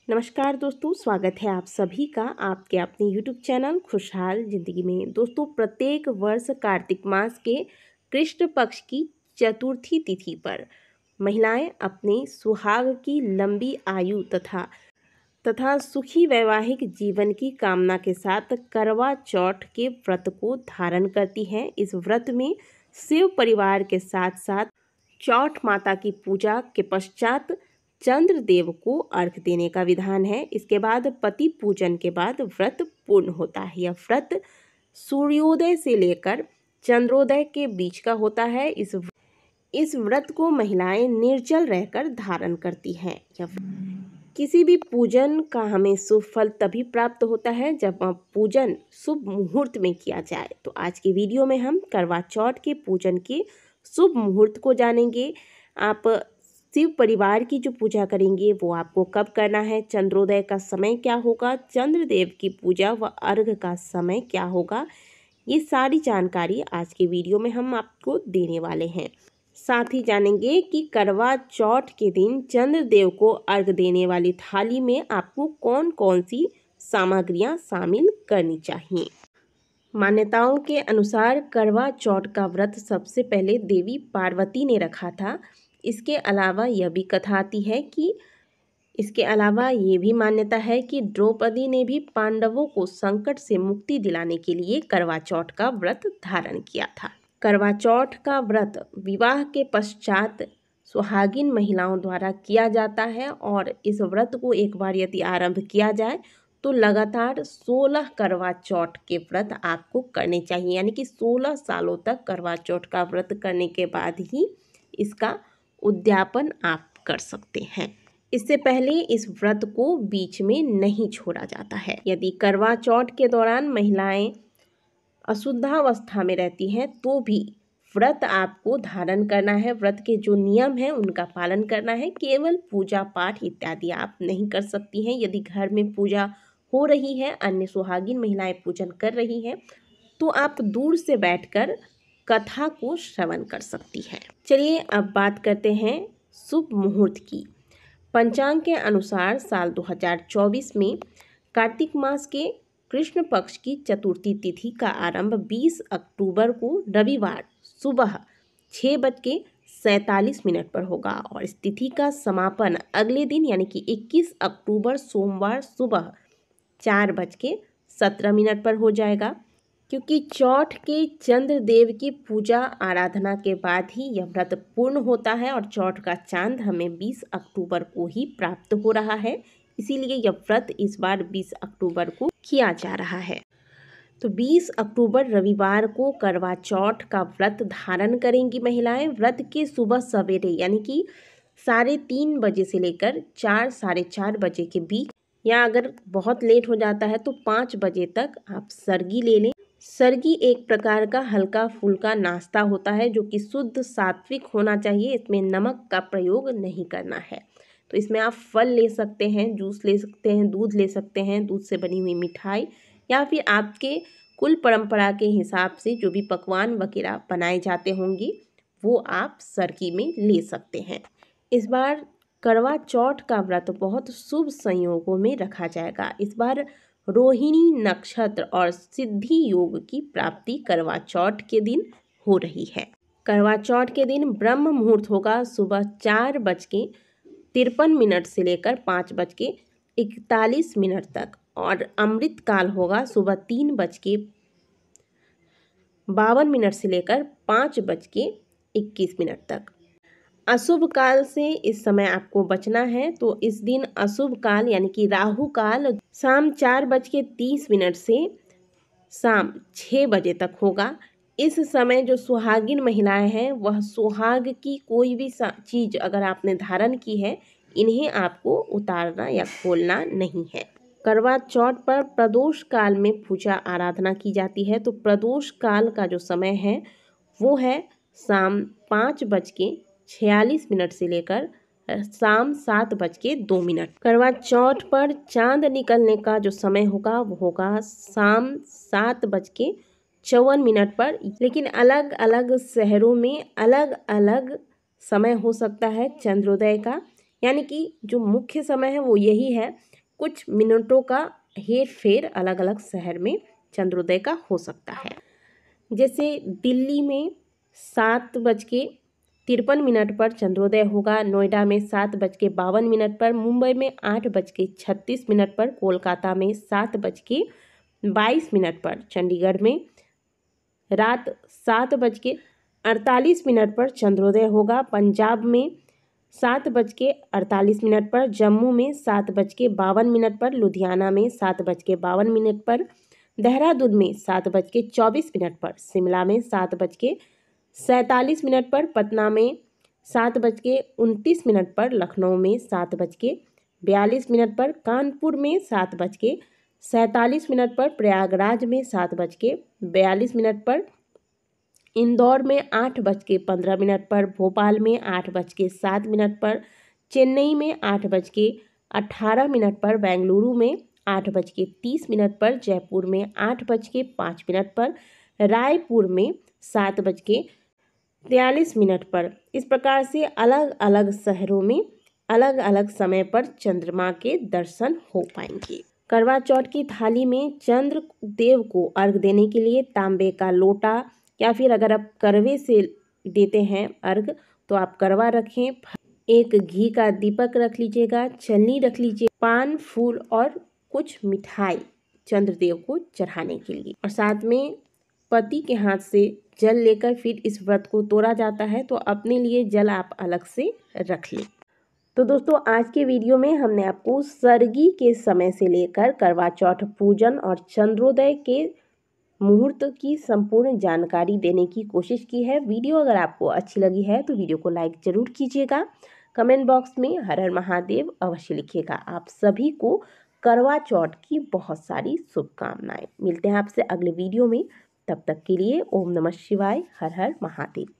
नमस्कार दोस्तों, स्वागत है आप सभी का आपके अपने YouTube चैनल खुशहाल ज़िंदगी में। दोस्तों, प्रत्येक वर्ष कार्तिक मास के कृष्ण पक्ष की चतुर्थी तिथि पर महिलाएं अपने सुहाग की लंबी आयु तथा सुखी वैवाहिक जीवन की कामना के साथ करवा चौथ के व्रत को धारण करती हैं। इस व्रत में शिव परिवार के साथ साथ चौथ माता की पूजा के पश्चात चंद्रदेव को अर्घ देने का विधान है। इसके बाद पति पूजन के बाद व्रत पूर्ण होता है। यह व्रत सूर्योदय से लेकर चंद्रोदय के बीच का होता है। इस व्रत को महिलाएं निर्जल रहकर धारण करती हैं। किसी भी पूजन का हमें शुभ फल तभी प्राप्त होता है जब पूजन शुभ मुहूर्त में किया जाए। तो आज की वीडियो में हम करवा चौथ के पूजन के शुभ मुहूर्त को जानेंगे। आप शिव परिवार की जो पूजा करेंगे वो आपको कब करना है, चंद्रोदय का समय क्या होगा, चंद्रदेव की पूजा व अर्घ का समय क्या होगा, ये सारी जानकारी आज के वीडियो में हम आपको देने वाले हैं। साथ ही जानेंगे कि करवा चौथ के दिन चंद्रदेव को अर्घ देने वाली थाली में आपको कौन कौन सी सामग्रियां शामिल करनी चाहिए। मान्यताओं के अनुसार करवा चौथ का व्रत सबसे पहले देवी पार्वती ने रखा था। इसके अलावा यह भी कथा आती है कि ये भी मान्यता है कि द्रौपदी ने भी पांडवों को संकट से मुक्ति दिलाने के लिए करवा चौथ का व्रत धारण किया था। करवा चौथ का व्रत विवाह के पश्चात सुहागिन महिलाओं द्वारा किया जाता है और इस व्रत को एक बार यदि आरंभ किया जाए तो लगातार 16 करवा चौथ के व्रत आपको करने चाहिए। यानी कि 16 सालों तक करवा चौथ का व्रत करने के बाद ही इसका उद्यापन आप कर सकते हैं। इससे पहले इस व्रत को बीच में नहीं छोड़ा जाता है। यदि करवा चौथ के दौरान महिलाएं अशुद्धावस्था में रहती हैं तो भी व्रत आपको धारण करना है। व्रत के जो नियम हैं उनका पालन करना है। केवल पूजा पाठ इत्यादि आप नहीं कर सकती हैं। यदि घर में पूजा हो रही है, अन्य सुहागिन महिलाएं पूजन कर रही हैं, तो आप दूर से बैठकर कथा को श्रवण कर सकती हैं। चलिए अब बात करते हैं शुभ मुहूर्त की। पंचांग के अनुसार साल 2024 में कार्तिक मास के कृष्ण पक्ष की चतुर्थी तिथि का आरंभ 20 अक्टूबर को रविवार सुबह 6:47 पर होगा और इस तिथि का समापन अगले दिन यानी कि 21 अक्टूबर सोमवार सुबह 4:17 पर हो जाएगा। क्योंकि चौथ के चंद्रदेव की पूजा आराधना के बाद ही यह व्रत पूर्ण होता है और चौथ का चांद हमें 20 अक्टूबर को ही प्राप्त हो रहा है, इसीलिए यह व्रत इस बार 20 अक्टूबर को किया जा रहा है। तो 20 अक्टूबर रविवार को करवा चौथ का व्रत धारण करेंगी महिलाएं। व्रत के सुबह सवेरे यानी कि 3:30 बजे से लेकर 4 साढ़े 4 बजे के बीच, या अगर बहुत लेट हो जाता है तो 5 बजे तक आप सरगी ले लें। सरगी एक प्रकार का हल्का फुल्का नाश्ता होता है जो कि शुद्ध सात्विक होना चाहिए। इसमें नमक का प्रयोग नहीं करना है। तो इसमें आप फल ले सकते हैं, जूस ले सकते हैं, दूध ले सकते हैं, दूध से बनी हुई मिठाई, या फिर आपके कुल परंपरा के हिसाब से जो भी पकवान वगैरह बनाए जाते होंगे वो आप सरगी में ले सकते हैं। इस बार करवा चौथ का व्रत बहुत शुभ संयोगों में रखा जाएगा। इस बार रोहिणी नक्षत्र और सिद्धि योग की प्राप्ति करवा चौथ के दिन हो रही है। करवा चौथ के दिन ब्रह्म मुहूर्त होगा सुबह 4:53 से लेकर 5:41 तक और अमृत काल होगा सुबह 3:52 से लेकर 5:21 तक। अशुभ काल से इस समय आपको बचना है। तो इस दिन अशुभ काल यानी कि राहु काल शाम 4:30 से शाम 6 बजे तक होगा। इस समय जो सुहागिन महिलाएं हैं वह सुहाग की कोई भी चीज़ अगर आपने धारण की है, इन्हें आपको उतारना या खोलना नहीं है। करवा चौथ पर प्रदोष काल में पूजा आराधना की जाती है। तो प्रदोष काल का जो समय है वो है शाम 5:46 से लेकर शाम 7:02। करवा चौथ पर चांद निकलने का जो समय होगा वो होगा शाम 7:54 पर। लेकिन अलग अलग शहरों में अलग अलग समय हो सकता है चंद्रोदय का। यानी कि जो मुख्य समय है वो यही है, कुछ मिनटों का हेर फेर अलग अलग शहर में चंद्रोदय का हो सकता है। जैसे दिल्ली में 7:53 पर चंद्रोदय होगा, नोएडा में 7:52 पर, मुंबई में 8:36 पर, कोलकाता में 7:22 पर, चंडीगढ़ में रात 7:48 पर चंद्रोदय होगा, पंजाब में 7:48 पर, जम्मू में 7:52 पर, लुधियाना में 7:52 पर, देहरादून में 7:24 पर, शिमला में 7:47 पर, पटना में 7:29 पर, लखनऊ में 7:42 पर, कानपुर में 7:47 पर, प्रयागराज में 7:42 पर, इंदौर में 8:15 पर, भोपाल में 8:07 पर, चेन्नई में 8:18 पर, बेंगलुरु में 8:30 पर, जयपुर में 8:05 पर, रायपुर में 7:43 पर। इस प्रकार से अलग अलग शहरों में अलग अलग समय पर चंद्रमा के दर्शन हो पाएंगे। करवा चौथ की थाली में चंद्र देव को अर्घ देने के लिए तांबे का लोटा, या फिर अगर आप करवे से देते हैं अर्घ तो आप करवा रखें, एक घी का दीपक रख लीजिएगा, छलनी रख लीजिए, पान, फूल और कुछ मिठाई चंद्रदेव को चढ़ाने के लिए, और साथ में पति के हाथ से जल लेकर फिर इस व्रत को तोड़ा जाता है, तो अपने लिए जल आप अलग से रख लें। तो दोस्तों, आज के वीडियो में हमने आपको सरगी के समय से लेकर करवा चौथ पूजन और चंद्रोदय के मुहूर्त की संपूर्ण जानकारी देने की कोशिश की है। वीडियो अगर आपको अच्छी लगी है तो वीडियो को लाइक जरूर कीजिएगा, कमेंट बॉक्स में हर हर महादेव अवश्य लिखिएगा। आप सभी को करवा चौथ की बहुत सारी शुभकामनाएं। मिलते हैं आपसे अगले वीडियो में, तब तक के लिए ओम नमः शिवाय, हर हर महादेव।